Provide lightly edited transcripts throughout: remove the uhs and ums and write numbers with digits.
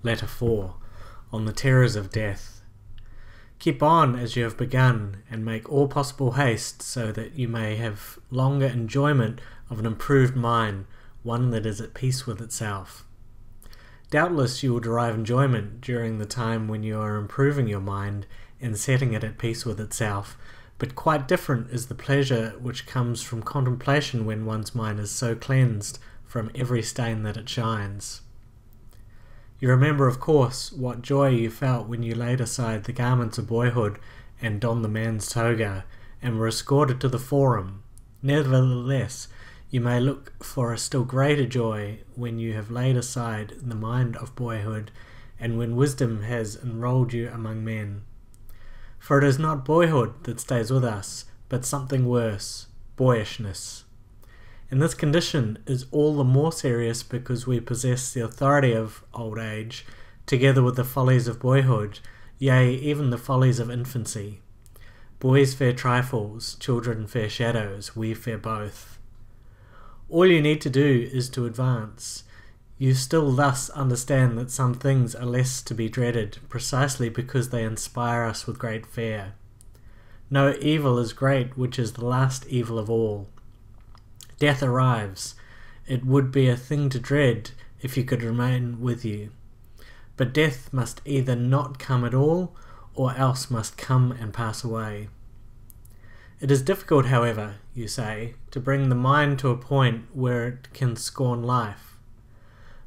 Letter 4. On the terrors of death. Keep on as you have begun, and make all possible haste, so that you may have longer enjoyment of an improved mind, one that is at peace with itself. Doubtless you will derive enjoyment during the time when you are improving your mind and setting it at peace with itself, but quite different is the pleasure which comes from contemplation when one's mind is so cleansed from every stain that it shines. You remember, of course, what joy you felt when you laid aside the garments of boyhood and donned the man's toga, and were escorted to the forum. Nevertheless, you may look for a still greater joy when you have laid aside the mind of boyhood, and when wisdom has enrolled you among men. For it is not boyhood that stays with us, but something worse, boyishness. And this condition is all the more serious because we possess the authority of old age, together with the follies of boyhood, yea, even the follies of infancy. Boys fear trifles, children fear shadows, we fear both. All you need to do is to advance. You still thus understand that some things are less to be dreaded, precisely because they inspire us with great fear. No evil is great which is the last evil of all. Death arrives. It would be a thing to dread if you could remain with you. But death must either not come at all, or else must come and pass away. It is difficult, however, you say, to bring the mind to a point where it can scorn life.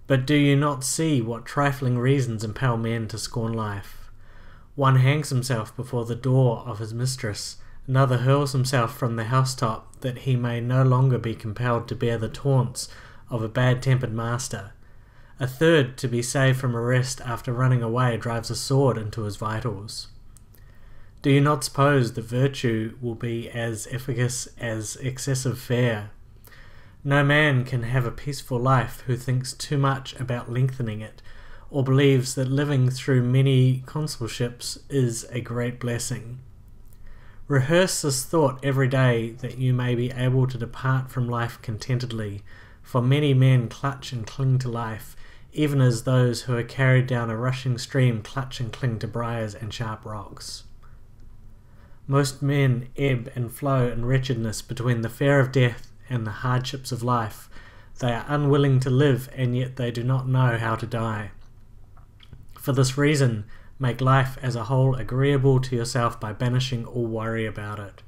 But do you not see what trifling reasons impel men to scorn life? One hangs himself before the door of his mistress, another hurls himself from the housetop that he may no longer be compelled to bear the taunts of a bad-tempered master. A third, to be saved from arrest after running away, drives a sword into his vitals. Do you not suppose that virtue will be as efficacious as excessive fear? No man can have a peaceful life who thinks too much about lengthening it, or believes that living through many consulships is a great blessing. Rehearse this thought every day, that you may be able to depart from life contentedly, for many men clutch and cling to life, even as those who are carried down a rushing stream clutch and cling to briars and sharp rocks. Most men ebb and flow in wretchedness between the fear of death and the hardships of life. They are unwilling to live, and yet they do not know how to die. For this reason, make life as a whole agreeable to yourself by banishing all worry about it.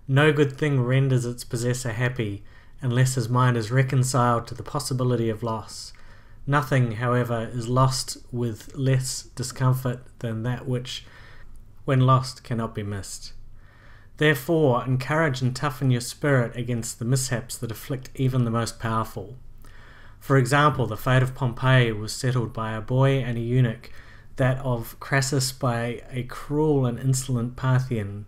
No good thing renders its possessor happy, unless his mind is reconciled to the possibility of loss. Nothing, however, is lost with less discomfort than that which, when lost, cannot be missed. Therefore, encourage and toughen your spirit against the mishaps that afflict even the most powerful. For example, the fate of Pompey was settled by a boy and a eunuch, that of Crassus by a cruel and insolent Parthian.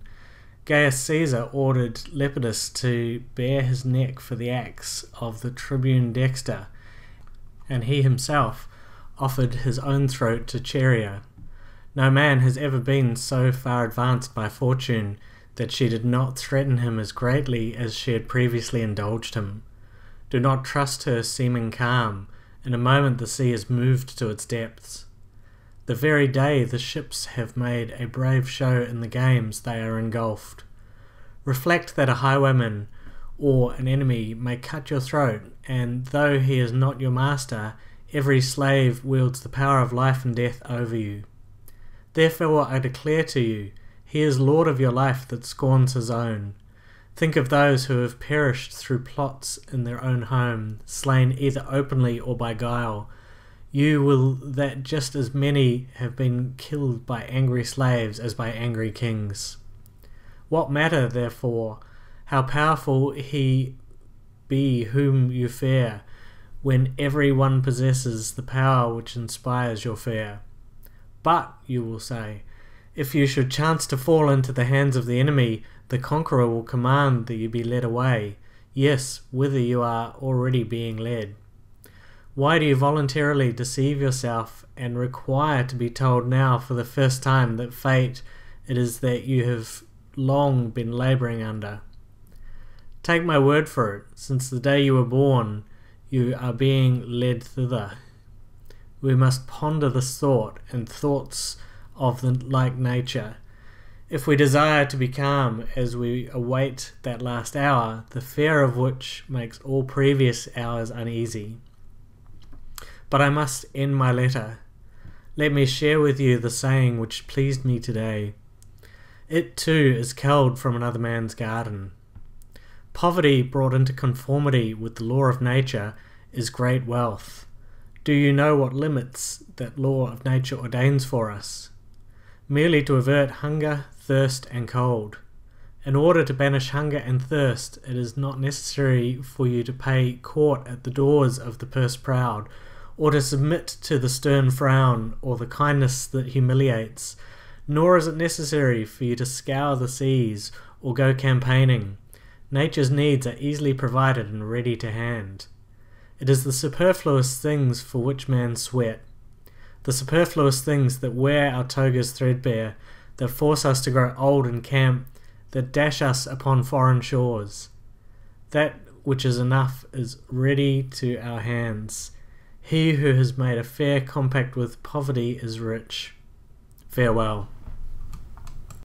Gaius Caesar ordered Lepidus to bare his neck for the acts of the tribune Dexter, and he himself offered his own throat to Cheria. No man has ever been so far advanced by fortune that she did not threaten him as greatly as she had previously indulged him. Do not trust her seeming calm. In a moment the sea is moved to its depths. The very day the ships have made a brave show in the games, they are engulfed. Reflect that a highwayman or an enemy may cut your throat, and though he is not your master, every slave wields the power of life and death over you. Therefore I declare to you, he is Lord of your life that scorns his own. Think of those who have perished through plots in their own home, slain either openly or by guile. You will that just as many have been killed by angry slaves as by angry kings. What matter, therefore, how powerful he be whom you fear, when every one possesses the power which inspires your fear? But, you will say, if you should chance to fall into the hands of the enemy, the conqueror will command that you be led away, yes, whither you are already being led. Why do you voluntarily deceive yourself and require to be told now for the first time that fate it is that you have long been labouring under? Take my word for it, since the day you were born, you are being led thither. We must ponder this thought and thoughts of the like nature. If we desire to be calm as we await that last hour, the fear of which makes all previous hours uneasy. But I must end my letter. Let me share with you the saying which pleased me today. It too is culled from another man's garden. Poverty brought into conformity with the law of nature is great wealth. Do you know what limits that law of nature ordains for us? Merely to avert hunger, thirst, and cold. In order to banish hunger and thirst, it is not necessary for you to pay court at the doors of the purse-proud, or to submit to the stern frown or the kindness that humiliates, nor is it necessary for you to scour the seas or go campaigning. Nature's needs are easily provided and ready to hand. It is the superfluous things for which men sweat, the superfluous things that wear our togas threadbare, that force us to grow old in camp, that dash us upon foreign shores. That which is enough is ready to our hands. He who has made a fair compact with poverty is rich. Farewell.